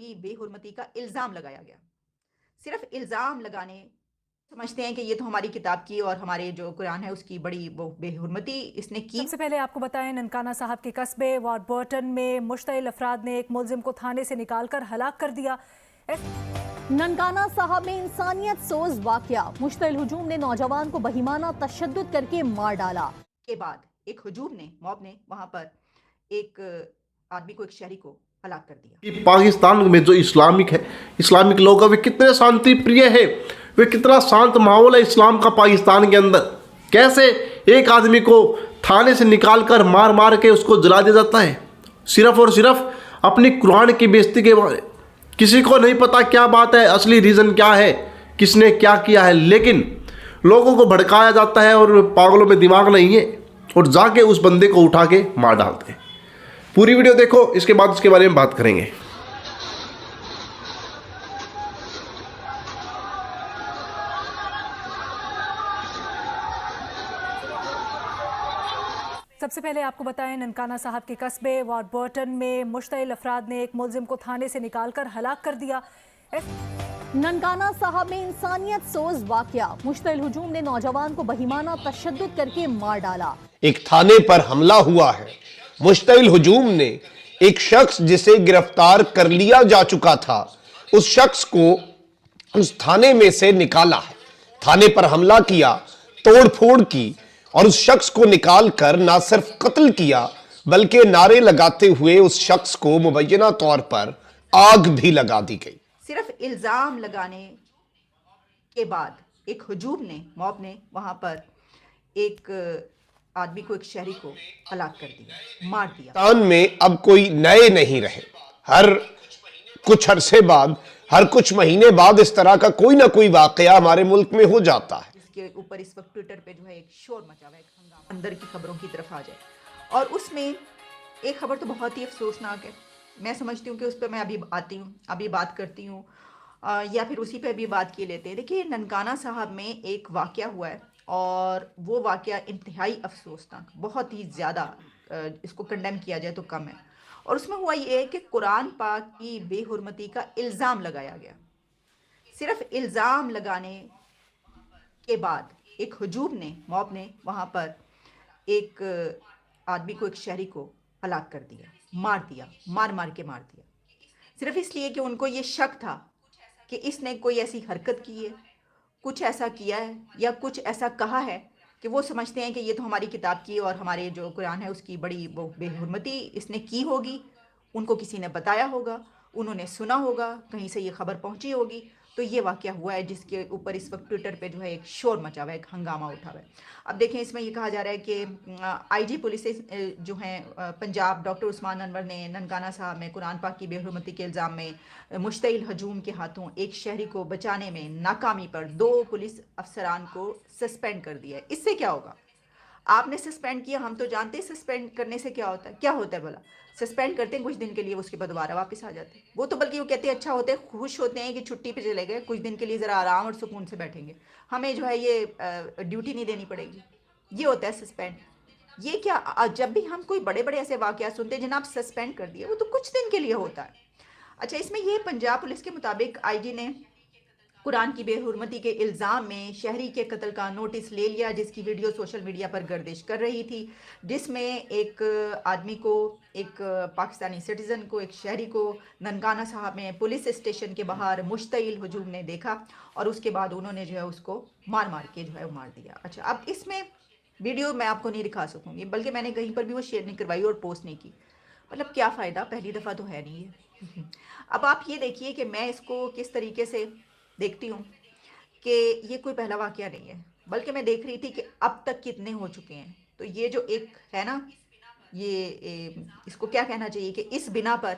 की बेहुरमती का इल्ज़ाम लगाया गया। सिर्फ इल्ज़ाम लगाने समझते हैं कि ये तो हमारी किताब की और हमारे जो कुरान है उसकी बड़ी वो बेहुरमती इसने की। सबसे पहले आपको बताएं, ननकाना साहब के कस्बे वॉरबर्टन में मुश्तइल अफराद ने एक मुलजिम को थाने से निकालकर हलाक कर दिया। ननकाना साहब में इंसानियत सोज वाकया, मुश्तइल हुजूम ने नौजवान को बहिमाना तशद्दुद करके मार डाला। के बाद एक हुजूम ने मॉब ने वहां पर एक आदमी को, एक शहरी को हलाक कर दिया। पाकिस्तान में जो इस्लामिक लोग हैं वे कितने शांति प्रिय है, वे कितना शांत माहौल है इस्लाम का पाकिस्तान के अंदर। कैसे एक आदमी को थाने से निकाल कर मार मार के उसको जला दिया जाता है, सिर्फ और सिर्फ अपनी कुरान की बेइज्जती के बारे। किसी को नहीं पता क्या बात है, असली रीज़न क्या है, किसने क्या किया है, लेकिन लोगों को भड़काया जाता है और पागलों में दिमाग नहीं है और जाके उस बंदे को उठा के मार डालते हैं। पूरी वीडियो देखो, इसके बाद इसके बारे में बात करेंगे। सबसे पहले आपको बताएं, ननकाना साहब के कस्बे वॉरबर्टन में मुश्तइल अफराद ने एक मुलजिम को थाने से निकालकर हलाक कर दिया। ननकाना साहब में इंसानियत सोज वाकया, मुश्तइल हुजूम ने नौजवान को बहिमाना तशद्दुद करके मार डाला। एक थाने पर हमला हुआ है। मुश्तइल हुजूम ने एक शख्स जिसे गिरफ्तार कर लिया जा चुका था, उस शख्स को उस थाने में से निकाला है। थाने पर हमला किया, तोड़फोड़ की और उस शख्स को निकाल कर ना सिर्फ कत्ल किया बल्कि नारे लगाते हुए उस शख्स को मुबैना तौर पर आग भी लगा दी गई। सिर्फ इल्ज़ाम लगाने के बाद एक हुजूम ने मॉब ने वहां पर एक आदमी को, एक शहरी को हलाक कर दिया, मार दिया। पाकिस्तान में अब कोई नए नहीं रहे। हर कुछ अरसे बाद, हर कुछ महीने बाद इस तरह का कोई ना कोई वाकया हमारे मुल्क में हो जाता है। जिसके ऊपर इस वक्त ट्विटर पे जो है एक शोर मचा हुआ है, एक हंगामा। अंदर की खबरों की तरफ आ जाए और उसमें एक खबर तो बहुत ही अफसोसनाक है। मैं समझती हूँ कि उस पर मैं अभी आती हूँ, अभी बात करती हूँ, या फिर उसी पे अभी बात की लेते हैं। देखिए, ननकाना साहब में एक वाकया हुआ है और वो वाकया इंतहाई अफसोसनाक, बहुत ही ज़्यादा, इसको कंडेम किया जाए तो कम है। और उसमें हुआ ये है कि कुरान पाक की बेहुरमती का इल्ज़ाम लगाया गया। सिर्फ इल्ज़ाम लगाने के बाद एक हुजूम ने, मॉब ने वहाँ पर एक आदमी को, एक शहरी को हलाक कर दिया, मार दिया, मार मार के मार दिया। सिर्फ इसलिए कि उनको ये शक था कि इसने कोई ऐसी हरकत की है, कुछ ऐसा किया है या कुछ ऐसा कहा है कि वो समझते हैं कि ये तो हमारी किताब की और हमारे जो कुरान है उसकी बड़ी वो बेहुरमती इसने की होगी। उनको किसी ने बताया होगा, उन्होंने सुना होगा, कहीं से ये खबर पहुंची होगी, तो ये वाकया हुआ है जिसके ऊपर इस वक्त ट्विटर पे जो है एक शोर मचा हुआ है, एक हंगामा उठा हुआ है। अब देखें, इसमें ये कहा जा रहा है कि आईजी पुलिस जो हैं पंजाब डॉक्टर उस्मान अनवर ने ननकाना साहब में कुरान पाक की बेहुरमती के इल्ज़ाम में मुश्तइल हुजूम के हाथों एक शहरी को बचाने में नाकामी पर 2 पुलिस अफसरान को सस्पेंड कर दिया है। इससे क्या होगा? आपने सस्पेंड किया, हम तो जानते हैं सस्पेंड करने से क्या होता है। क्या होता है भला? सस्पेंड करते हैं कुछ दिन के लिए, उसके बाद दोबारा वापस आ जाते हैं। वो तो बल्कि वो कहते हैं अच्छा होते हैं, खुश होते हैं कि छुट्टी पे चले गए, कुछ दिन के लिए ज़रा आराम और सुकून से बैठेंगे, हमें जो है ये ड्यूटी नहीं देनी पड़ेगी। ये होता है सस्पेंड। ये क्या, जब भी हम कोई बड़े बड़े ऐसे वाक़या सुनते हैं जिन्हें आप सस्पेंड कर दिए, वो तो कुछ दिन के लिए होता है। अच्छा, इसमें ये पंजाब पुलिस के मुताबिक आईजी ने कुरान की बेहुरमती के इल्ज़ाम में शहरी के कत्ल का नोटिस ले लिया, जिसकी वीडियो सोशल मीडिया पर गर्दिश कर रही थी, जिसमें एक आदमी को, एक पाकिस्तानी सिटीज़न को, एक शहरी को ननकाना साहब में पुलिस स्टेशन के बाहर मुश्तइल हुजूम ने देखा और उसके बाद उन्होंने जो है उसको मार मार के जो है मार दिया। अच्छा, अब इसमें वीडियो मैं आपको नहीं दिखा सकूँगी, बल्कि मैंने कहीं पर भी वो शेयर नहीं करवाई और पोस्ट नहीं की। मतलब क्या फ़ायदा, पहली दफ़ा तो है नहीं है। अब आप ये देखिए कि मैं इसको किस तरीके से देखती हूँ कि ये कोई पहला वाकया नहीं है, बल्कि मैं देख रही थी कि अब तक कितने हो चुके हैं। तो ये जो एक है ना, ये इसको क्या कहना चाहिए कि इस बिना पर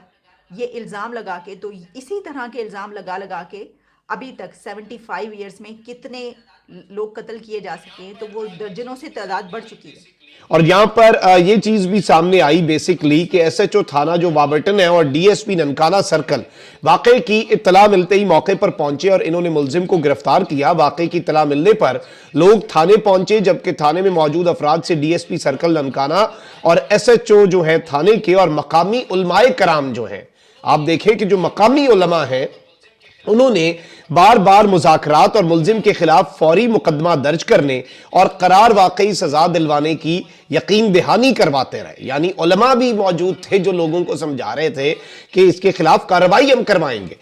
ये इल्ज़ाम लगा के, तो इसी तरह के इल्ज़ाम लगा के अभी तक 75 ईयर्स में कितने लोग कत्ल किए जा सके हैं, तो वो दर्जनों से तादाद बढ़ चुकी है। और यहाँ पर ये चीज भी सामने आई बेसिकली कि एसएचओ थाना जो वाबर्टन है और डीएसपी ननकाना सर्कल वाकई की इत्तला मिलते ही मौके पर पहुंचे और इन्होंने मुलजिम को गिरफ्तार किया। वाकई की इत्तला मिलने पर लोग थाने पहुंचे, जबकि थाने में मौजूद अफराद से डीएसपी सर्कल ननकाना और एसएचओ जो है थाने के और मकामी उलमाए कराम जो है आप देखें कि जो मकामी उलमा हैं उन्होंने बार बार मुज़ाकरात और मुल्जिम के खिलाफ फौरी मुकदमा दर्ज करने और करार वाकई सजा दिलवाने की यकीन दहानी करवाते रहे। यानी उलमा भी मौजूद थे जो लोगों को समझा रहे थे कि इसके खिलाफ कार्रवाई हम करवाएंगे।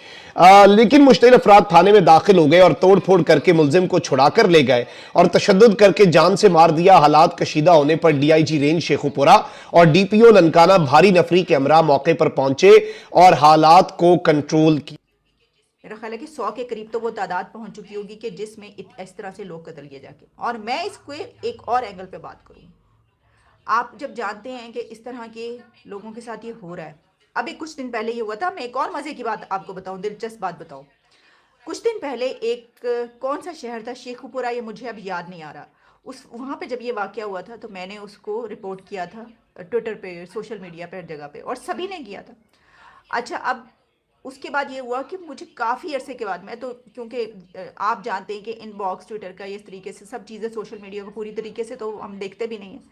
लेकिन मुश्तिल अफराद थाने में दाखिल हो गए और तोड़ फोड़ करके मुल्जिम को छुड़ा कर ले गए और तशद्दुद करके जान से मार दिया। हालात कशीदा होने पर DIG रेंज शेखुपुरा और DPO ननकाना भारी नफरी के हमरा मौके पर पहुंचे और हालात को कंट्रोल किया। मेरा ख्याल है कि 100 के करीब तो वो तादाद पहुंच चुकी होगी कि जिसमें इस तरह से लोग कत्ल किए जाके। और मैं इसको एक और एंगल पे बात करूँ, आप जब जानते हैं कि इस तरह के लोगों के साथ ये हो रहा है, अभी कुछ दिन पहले ये हुआ था। मैं एक और मज़े की बात आपको बताऊं, दिलचस्प बात बताऊं। कुछ दिन पहले एक कौन सा शहर था, शेखुपुरा, ये मुझे अब याद नहीं आ रहा, वहाँ पे जब ये वाक़या हुआ था तो मैंने उसको रिपोर्ट किया था ट्विटर पे, सोशल मीडिया पे, हर जगह पे, और सभी ने किया था। अच्छा, अब उसके बाद ये हुआ कि मुझे काफ़ी अरसे के बाद, मैं तो क्योंकि आप जानते हैं कि इनबॉक्स ट्विटर का इस तरीके से सब चीज़ें सोशल मीडिया को पूरी तरीके से तो हम देखते भी नहीं हैं,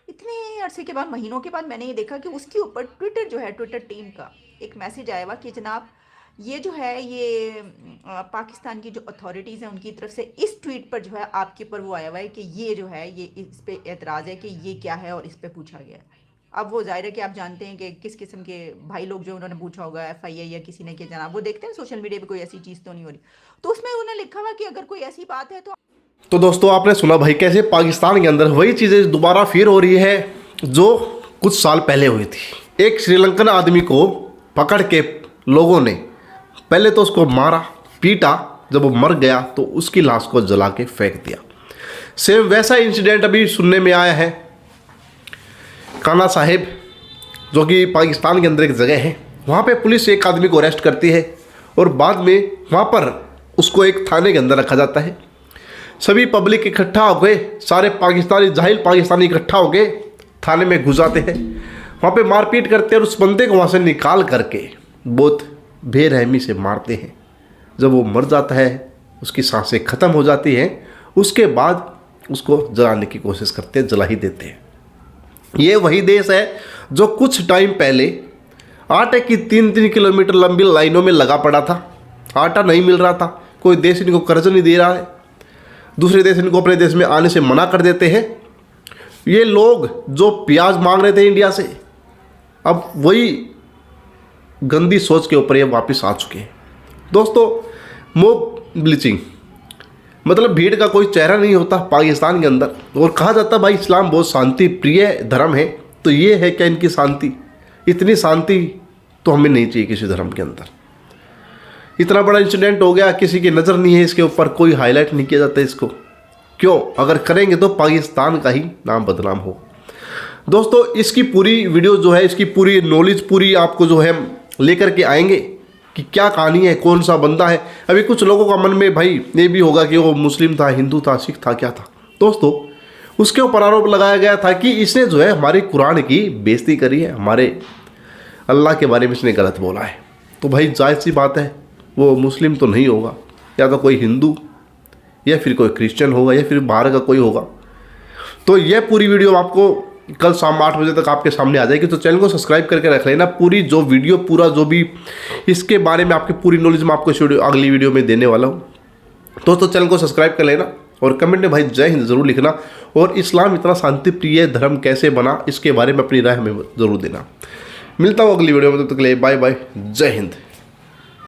इतने अरसे के बाद, महीनों के बाद मैंने ये देखा कि उसके ऊपर ट्विटर जो है, ट्विटर टीम का एक मैसेज आया हुआ कि जनाब ये जो है ये पाकिस्तान की जो अथॉरिटीज़ हैं उनकी तरफ से इस ट्वीट पर जो है आपके ऊपर वो आया हुआ है कि ये जो है ये इस पे एतराज़ है कि ये क्या है और इस पे पूछा गया है। अब वो जाहिर है कि आप जानते हैं कि किस किस्म के भाई लोग जो उन्होंने पूछा होगा, FIA या किसी ने, कि जनाब वो देखते हैं सोशल मीडिया पे कोई ऐसी चीज़ तो नहीं हो रही, तो उसमें उन्होंने लिखा हुआ कि अगर कोई ऐसी बात है तो दोस्तों आपने सुना भाई कैसे पाकिस्तान के अंदर वही चीज़ें दोबारा फिर हो रही है जो कुछ साल पहले हुई थी। एक श्रीलंकन आदमी को पकड़ के लोगों ने पहले तो उसको मारा, पीटा, जब वो मर गया तो उसकी लाश को जला के फेंक दिया। सेम वैसा इंसिडेंट अभी सुनने में आया है काना साहिब, जो कि पाकिस्तान के अंदर एक जगह है, वहाँ पे पुलिस एक आदमी को अरेस्ट करती है और बाद में वहाँ पर उसको एक थाने के अंदर रखा जाता है। सभी पब्लिक इकट्ठा हो गए, सारे पाकिस्तानी जाहिल पाकिस्तानी इकट्ठा हो गए, थाने में घुस जाते हैं, वहाँ पे मारपीट करते हैं और उस बंदे को वहाँ से निकाल करके बहुत बेरहमी से मारते हैं। जब वो मर जाता है, उसकी सांसें ख़त्म हो जाती हैं, उसके बाद उसको जलाने की कोशिश करते हैं, जला ही देते हैं। ये वही देश है जो कुछ टाइम पहले आटे की 3-3 किलोमीटर लंबी लाइनों में लगा पड़ा था, आटा नहीं मिल रहा था, कोई देश इनको कर्ज नहीं दे रहा है, दूसरे देश इनको अपने देश में आने से मना कर देते हैं। ये लोग जो प्याज मांग रहे थे इंडिया से, अब वही गंदी सोच के ऊपर ये वापस आ चुके हैं। दोस्तों, मोब ब्लीचिंग मतलब भीड़ का कोई चेहरा नहीं होता पाकिस्तान के अंदर, और कहा जाता है भाई इस्लाम बहुत शांति प्रिय धर्म है, तो ये है क्या इनकी शांति? इतनी शांति तो हमें नहीं चाहिए किसी धर्म के अंदर। इतना बड़ा इंसिडेंट हो गया, किसी की नज़र नहीं है इसके ऊपर, कोई हाईलाइट नहीं किया जाता इसको। क्यों? अगर करेंगे तो पाकिस्तान का ही नाम बदनाम हो। दोस्तों, इसकी पूरी वीडियो जो है, इसकी पूरी नॉलेज पूरी आपको जो है लेकर के आएंगे कि क्या कहानी है, कौन सा बंदा है। अभी कुछ लोगों का मन में भाई ये भी होगा कि वो मुस्लिम था, हिंदू था, सिख था, क्या था। दोस्तों, उसके ऊपर आरोप लगाया गया था कि इसने जो है हमारी कुरान की बेइज्जती करी है, हमारे अल्लाह के बारे में इसने गलत बोला है। तो भाई जायज़ सी बात है, वो मुस्लिम तो नहीं होगा, या तो कोई हिंदू या फिर कोई क्रिश्चियन होगा या फिर बाहर का कोई होगा। तो यह पूरी वीडियो आपको कल शाम 8 बजे तक आपके सामने आ जाएगी। तो चैनल को सब्सक्राइब करके रख लेना। पूरी जो वीडियो, पूरा जो भी इसके बारे में आपकी पूरी नॉलेज मैं आपको अगली वीडियो में देने वाला हूँ। तो चैनल को सब्सक्राइब कर लेना और कमेंट में भाई जय हिंद ज़रूर लिखना, और इस्लाम इतना शांति प्रिय धर्म कैसे बना इसके बारे में अपनी राय हमें ज़रूर देना। मिलता हूँ अगली वीडियो में, तब तक के लिए बाय बाय, जय हिंद।